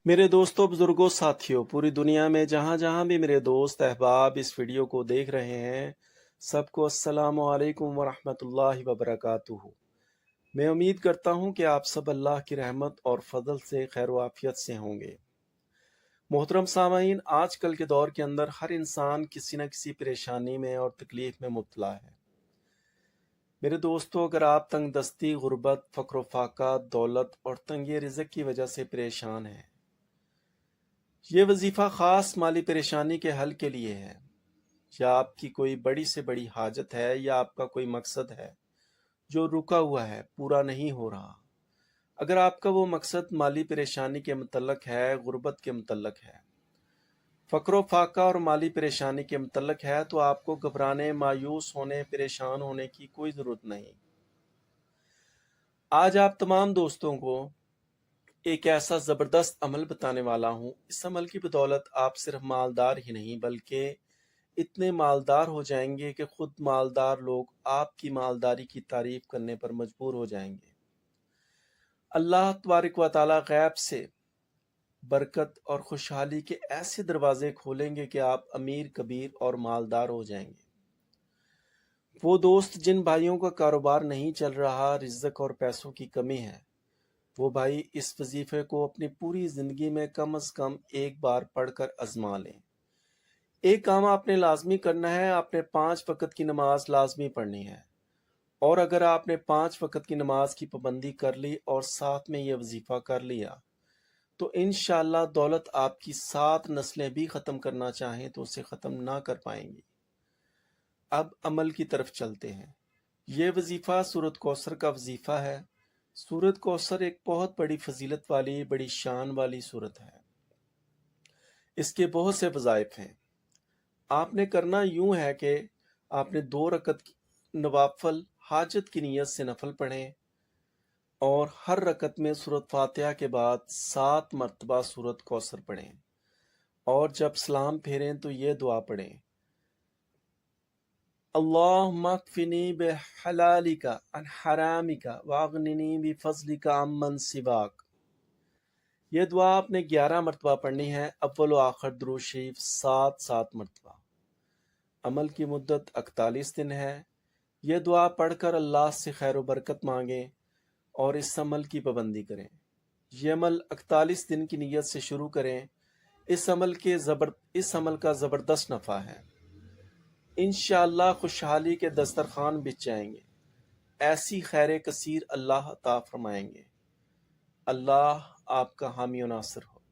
मेरे दोस्तों, बुजुर्गों, साथियों, पूरी दुनिया में जहाँ जहाँ भी मेरे दोस्त अहबाब इस वीडियो को देख रहे हैं, सबको अस्सलामु अलैकुम वरहमतुल्लाहि वबरकातुहू। मैं उम्मीद करता हूँ कि आप सब अल्लाह की रहमत और फजल से खैर वाफियत से होंगे। मोहतरम सामाईन, आजकल के दौर के अंदर हर इंसान किसी न किसी परेशानी में और तकलीफ में मुब्तला है। मेरे दोस्तों, अगर आप तंग दस्ती, गुर्बत, फ़क्र फाका, दौलत और तंगी रिज़्क़ की वजह से परेशान हैं, ये वजीफ़ा ख़ास माली परेशानी के हल के लिए है, या आपकी कोई बड़ी से बड़ी हाजत है, या आपका कोई मकसद है जो रुका हुआ है, पूरा नहीं हो रहा। अगर आपका वो मकसद माली परेशानी के मुतल्लक है, गुर्बत के मुतल्लक है, फ़क्र फाका और माली परेशानी के मुतल्लक है, तो आपको घबराने, मायूस होने, परेशान होने की कोई ज़रूरत नहीं। आज आप तमाम दोस्तों को एक ऐसा ज़बरदस्त अमल बताने वाला हूँ। इस अमल की बदौलत आप सिर्फ मालदार ही नहीं, बल्कि इतने मालदार हो जाएंगे कि खुद मालदार लोग आपकी मालदारी की तारीफ करने पर मजबूर हो जाएंगे। अल्लाह तबारक व तआला गैब से बरकत और खुशहाली के ऐसे दरवाजे खोलेंगे कि आप अमीर, कबीर और मालदार हो जाएंगे। वो दोस्त जिन भाइयों का कारोबार नहीं चल रहा, रिज़्क़ और पैसों की कमी है, वो भाई इस वजीफे को अपनी पूरी जिंदगी में कम से कम एक बार पढ़कर आजमा लें। एक काम आपने लाजमी करना है, आपने 5 वक़्त की नमाज लाजमी पढ़नी है। और अगर आपने 5 वक़्त की नमाज की पाबंदी कर ली और साथ में ये वजीफा कर लिया, तो इंशाअल्लाह दौलत आपकी 7 नस्लें भी ख़त्म करना चाहें तो उसे ख़त्म ना कर पाएंगी। अब अमल की तरफ चलते हैं। ये वजीफा सूरत कौसर का वजीफा है। सूरत कौसर एक बहुत बड़ी फजीलत वाली, बड़ी शान वाली सूरत है। इसके बहुत से वज़ाइफ हैं। आपने करना यूं है कि आपने 2 रकत नवाफल हाजत की नीयत से नफल पढ़ें और हर रकत में सूरत फातिहा के बाद 7 मरतबा सूरत कौसर पढ़ें, और जब सलाम फेरें तो ये दुआ पढ़ें, अल्लाहुम्मा कफ़िनी बिहलालिका अन हरामिका वागनिनी बिफज़लिका अम्मन सिवाक। ये दुआ आपने 11 मरतबा पढ़नी है, अव्वल व आखिर दुरूद शरीफ 7 मरतबा। अमल की मुद्दत 41 दिन है। यह दुआ पढ़कर अल्लाह से खैर बरकत मांगें और इस अमल की पाबंदी करें। यह अमल 41 दिन की नीयत से शुरू करें। इस अमल का ज़बरदस्त नफ़ा है। इंशाअल्लाह खुशहाली के दस्तरखान बिछ जाएंगे। ऐसी खैर कसीर अल्लाह अता फरमाएंगे। अल्लाह आपका हामी और नासिर हो।